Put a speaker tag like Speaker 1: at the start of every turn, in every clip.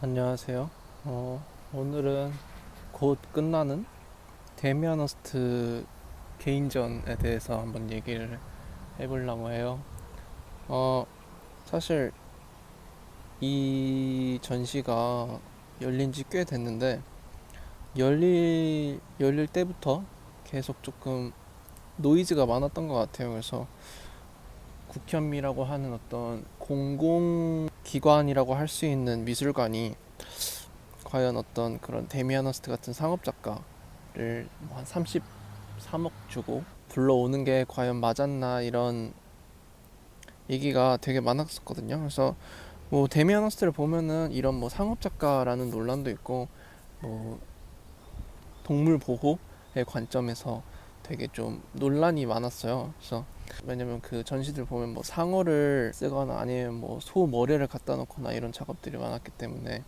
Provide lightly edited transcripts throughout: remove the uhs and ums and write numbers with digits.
Speaker 1: 안녕하세요. 오늘은 곧 끝나는 데미안 허스트 개인전에 대해서 한번 얘기를 해보려고 해요. 어, 사실 이 전시가 열린 지 꽤 됐는데, 열릴 때부터 계속 조금 노이즈가 많았던 것 같아요. 그래서 국현미라고 하는 어떤 공공기관이라고 할 수 있는 미술관이 과연 어떤 그런 데미안 허스트 같은 상업 작가를 한 33억 주고 불러오는 게 과연 맞았나 이런 얘기가 되게 많았었거든요. 그래서 뭐 데미안 허스트를 보면은 이런 뭐 상업 작가라는 논란도 있고 뭐 동물 보호의 관점에서 되게 좀 논란이 많았어요. 그래서 왜냐면 그 전시들 보면 뭐 상어를 쓰거나 아니면 뭐 소 머리를 갖다 놓거나 이런 작업들이 많았기 때문에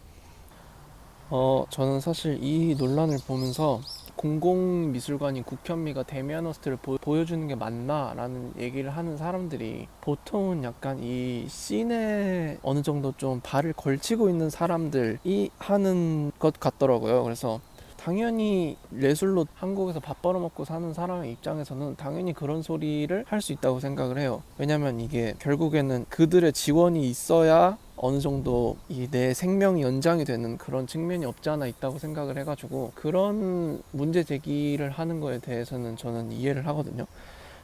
Speaker 1: 저는 사실 이 논란을 보면서 공공미술관인 국현미가 데미안 허스트를 보여주는 게 맞나? 라는 얘기를 하는 사람들이 보통은 약간 이 씬에 어느 정도 좀 발을 걸치고 있는 사람들이 하는 것 같더라고요. 그래서 당연히 예술로 한국에서 밥 벌어먹고 사는 사람의 입장에서는 당연히 그런 소리를 할 수 있다고 생각을 해요. 왜냐면 이게 결국에는 그들의 지원이 있어야 어느 정도 이 내 생명이 연장이 되는 그런 측면이 없지 않아 있다고 생각을 해가지고 그런 문제 제기를 하는 거에 대해서는 저는 이해를 하거든요.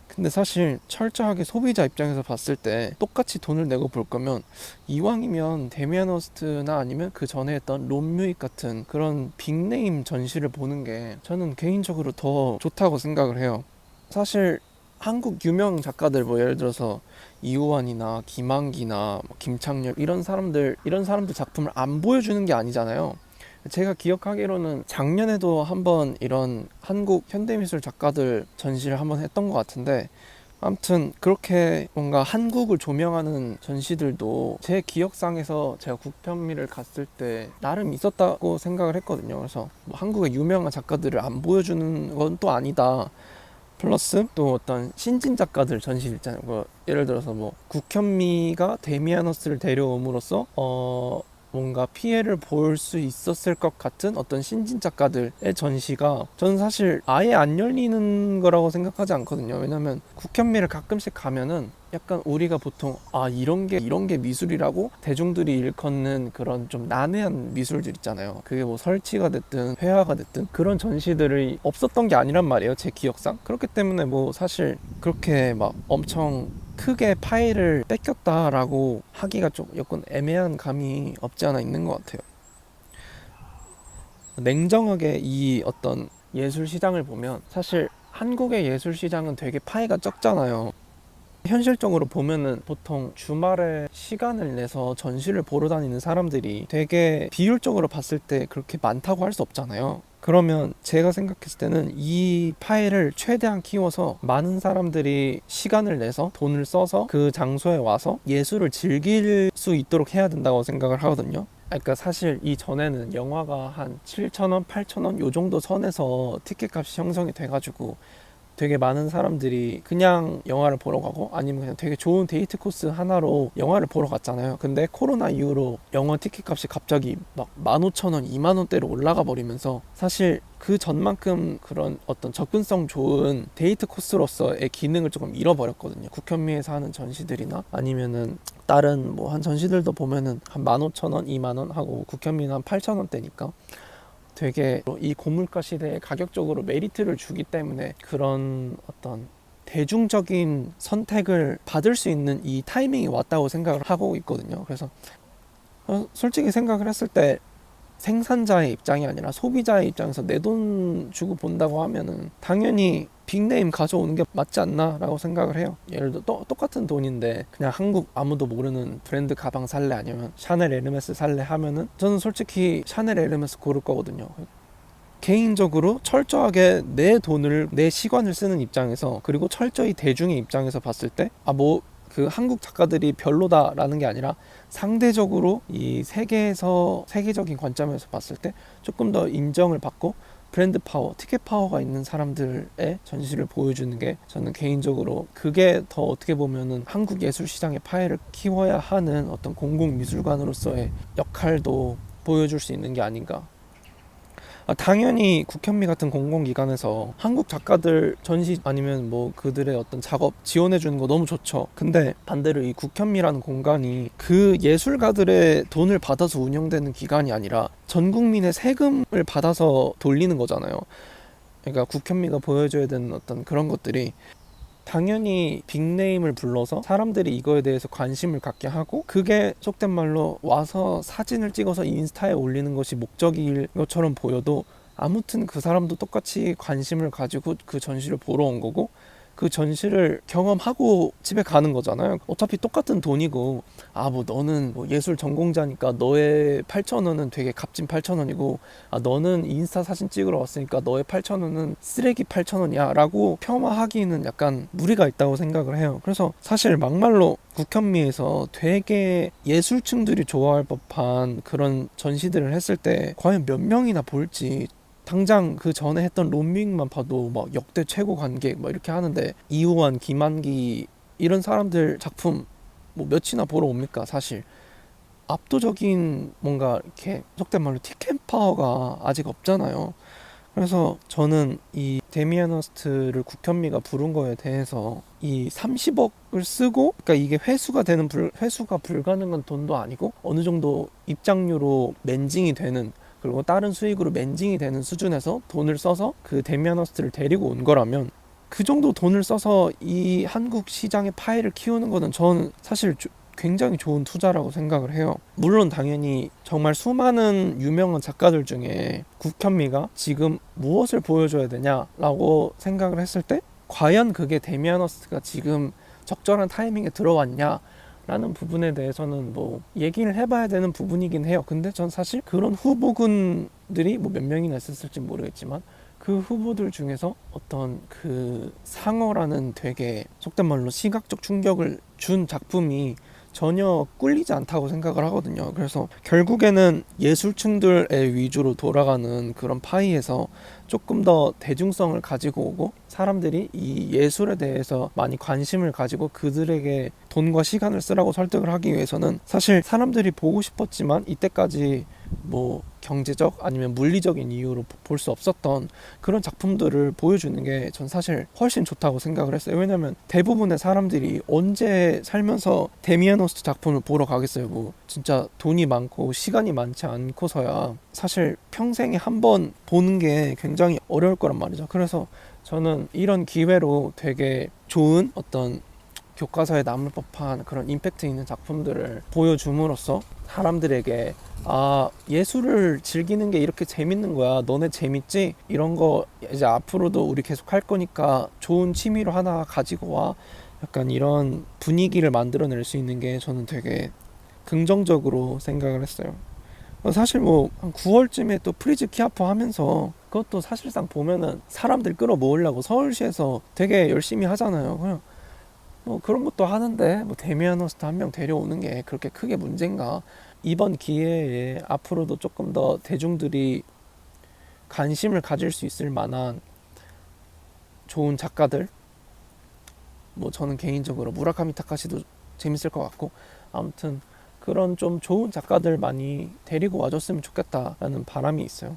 Speaker 1: 근데 사실 철저하게 소비자 입장에서 봤을 때 똑같이 돈을 내고 볼 거면 이왕이면 데미안 허스트나 아니면 그 전에 했던 론 뮤익 같은 그런 빅네임 전시를 보는 게 저는 개인적으로 더 좋다고 생각을 해요. 사실 한국 유명 작가들 뭐 예를 들어서 이우환이나 김한기나 뭐 김창렬 이런 사람들 작품을 안 보여주는 게 아니잖아요. 제가 기억하기로는 작년에도 한번 이런 한국 현대미술 작가들 전시를 한번 했던 것 같은데, 아무튼 그렇게 뭔가 한국을 조명하는 전시들도 제 기억상에서 제가 국편미를 갔을 때 나름 있었다고 생각을 했거든요. 그래서 뭐 한국의 유명한 작가들을 안 보여주는 건 또 아니다. 플러스 또 어떤 신진 작가들 전시 있잖아요. 뭐 예를 들어서 뭐 국현미가 데미안 허스를 데려옴으로써 뭔가 피해를 볼 수 있었을 것 같은 어떤 신진 작가들의 전시가 저는 사실 아예 안 열리는 거라고 생각하지 않거든요. 왜냐면 국현미를 가끔씩 가면은 약간 우리가 보통 이런 게 미술이라고 대중들이 일컫는 그런 좀 난해한 미술들 있잖아요. 그게 뭐 설치가 됐든 회화가 됐든 그런 전시들이 없었던 게 아니란 말이에요, 제 기억상. 그렇기 때문에 뭐 사실 그렇게 막 엄청 크게 파일을 뺏겼다라고 하기가 좀 약간 애매한 감이 없지 않아 있는 것 같아요. 냉정하게 이 어떤 예술 시장을 보면 사실 한국의 예술 시장은 되게 파이가 적잖아요. 현실적으로 보면은 보통 주말에 시간을 내서 전시를 보러 다니는 사람들이 되게 비율적으로 봤을 때 그렇게 많다고 할 수 없잖아요. 그러면 제가 생각했을 때는 이 파일을 최대한 키워서 많은 사람들이 시간을 내서 돈을 써서 그 장소에 와서 예술을 즐길 수 있도록 해야 된다고 생각을 하거든요. 그러니까 사실 이 전에는 영화가 한 7,000원, 8,000원 요 정도 선에서 티켓 값이 형성이 돼가지고 되게 많은 사람들이 그냥 영화를 보러 가고 아니면 그냥 되게 좋은 데이트 코스 하나로 영화를 보러 갔잖아요. 근데 코로나 이후로 영화 티켓 값이 갑자기 막 15,000원, 2만 원대로 올라가 버리면서 사실 그 전만큼 그런 어떤 접근성 좋은 데이트 코스로서의 기능을 조금 잃어버렸거든요. 국현미에서 하는 전시들이나 아니면은 다른 뭐 한 전시들도 보면은 한 15,000원, 2만 원 하고 국현미는 한 8,000원대니까 되게 이 고물가 시대에 가격적으로 메리트를 주기 때문에 그런 어떤 대중적인 선택을 받을 수 있는 이 타이밍이 왔다고 생각을 하고 있거든요. 그래서 솔직히 생각을 했을 때 생산자의 입장이 아니라 소비자의 입장에서 내 돈 주고 본다고 하면은 당연히 빅네임 가져오는 게 맞지 않나 라고 생각을 해요. 예를 들어 똑같은 돈인데 그냥 한국 아무도 모르는 브랜드 가방 살래 아니면 샤넬 에르메스 살래 하면은 저는 솔직히 샤넬 에르메스 고를 거거든요. 개인적으로 철저하게 내 돈을 내 시간을 쓰는 입장에서 그리고 철저히 대중의 입장에서 봤을 때 그 한국 작가들이 별로다라는 게 아니라 상대적으로 이 세계에서 세계적인 관점에서 봤을 때 조금 더 인정을 받고 브랜드 파워, 티켓 파워가 있는 사람들의 전시를 보여주는 게 저는 개인적으로 그게 더 어떻게 보면은 한국 예술 시장의 파해를 키워야 하는 어떤 공공 미술관으로서의 역할도 보여줄 수 있는 게 아닌가. 당연히 국현미 같은 공공기관에서 한국 작가들 전시 아니면 뭐 그들의 어떤 작업 지원해 주는 거 너무 좋죠. 근데 반대로 이 국현미라는 공간이 그 예술가들의 돈을 받아서 운영되는 기관이 아니라 전 국민의 세금을 받아서 돌리는 거잖아요. 그러니까 국현미가 보여줘야 되는 어떤 그런 것들이 당연히 빅네임을 불러서 사람들이 이거에 대해서 관심을 갖게 하고, 그게 속된 말로 와서 사진을 찍어서 인스타에 올리는 것이 목적일 것처럼 보여도 아무튼 그 사람도 똑같이 관심을 가지고 그 전시를 보러 온 거고, 그 전시를 경험하고 집에 가는 거잖아요. 어차피 똑같은 돈이고, 뭐 너는 뭐 예술 전공자니까 너의 8,000원은 되게 값진 8,000원이고, 너는 인스타 사진 찍으러 왔으니까 너의 8,000원은 쓰레기 8,000원이야 라고 폄하하기는 약간 무리가 있다고 생각을 해요. 그래서 사실 막말로 국현미에서 되게 예술층들이 좋아할 법한 그런 전시들을 했을 때 과연 몇 명이나 볼지, 당장 그 전에 했던 론밍만 봐도 막 역대 최고 관객 막 이렇게 하는데, 이우환, 김한기 이런 사람들 작품 뭐 몇이나 보러 옵니까? 사실 압도적인 뭔가 이렇게 속된 말로 티켓 파워가 아직 없잖아요. 그래서 저는 이 데미안 허스트를 국현미가 부른 거에 대해서 이 30억을 쓰고, 그러니까 이게 회수가 불가능한 돈도 아니고 어느 정도 입장료로 맨징이 되는, 그리고 다른 수익으로 맨징이 되는 수준에서 돈을 써서 그 데미안 허스트를 데리고 온 거라면, 그 정도 돈을 써서 이 한국 시장의 파이를 키우는 거는 저는 사실 굉장히 좋은 투자라고 생각을 해요. 물론 당연히 정말 수많은 유명한 작가들 중에 국현미가 지금 무엇을 보여줘야 되냐라고 생각을 했을 때, 과연 그게 데미안 허스트가 지금 적절한 타이밍에 들어왔냐 라는 부분에 대해서는 뭐 얘기를 해봐야 되는 부분이긴 해요. 근데 전 사실 그런 후보군들이 뭐 몇 명이나 있었을지 모르겠지만, 그 후보들 중에서 어떤 그 상어라는 되게 속된 말로 시각적 충격을 준 작품이 전혀 꿀리지 않다고 생각을 하거든요. 그래서 결국에는 예술층들의 위주로 돌아가는 그런 파이에서 조금 더 대중성을 가지고 오고, 사람들이 이 예술에 대해서 많이 관심을 가지고 그들에게 돈과 시간을 쓰라고 설득을 하기 위해서는, 사실 사람들이 보고 싶었지만 이때까지 뭐 경제적 아니면 물리적인 이유로 볼 수 없었던 그런 작품들을 보여주는 게 전 사실 훨씬 좋다고 생각을 했어요. 왜냐면 대부분의 사람들이 언제 살면서 데미안 허스트 작품을 보러 가겠어요. 뭐 진짜 돈이 많고 시간이 많지 않고서야 사실 평생에 한 번 보는 게 굉장히 어려울 거란 말이죠. 그래서 저는 이런 기회로 되게 좋은 어떤 교과서에 남을 법한 그런 임팩트 있는 작품들을 보여줌으로써 사람들에게 예술을 즐기는 게 이렇게 재밌는 거야, 너네 재밌지? 이런 거 이제 앞으로도 우리 계속 할 거니까 좋은 취미로 하나 가지고 와, 약간 이런 분위기를 만들어낼 수 있는 게 저는 되게 긍정적으로 생각을 했어요. 사실 뭐 한 9월쯤에 또 프리즈 키아프 하면서, 그것도 사실상 보면은 사람들 끌어모으려고 서울시에서 되게 열심히 하잖아요. 그냥 뭐 그런 것도 하는데 뭐 데미안 허스트 한 명 데려오는 게 그렇게 크게 문제인가. 이번 기회에 앞으로도 조금 더 대중들이 관심을 가질 수 있을 만한 좋은 작가들, 뭐 저는 개인적으로 무라카미 타카시도 재밌을 것 같고, 아무튼 그런 좀 좋은 작가들 많이 데리고 와줬으면 좋겠다라는 바람이 있어요.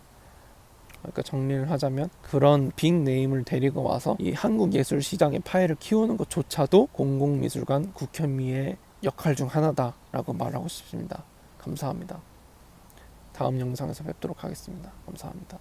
Speaker 1: 그러니까 정리를 하자면, 그런 빅네임을 데리고 와서 이 한국 예술 시장의 파이를 키우는 것조차도 공공미술관 국현미의 역할 중 하나다라고 말하고 싶습니다. 감사합니다. 다음 영상에서 뵙도록 하겠습니다. 감사합니다.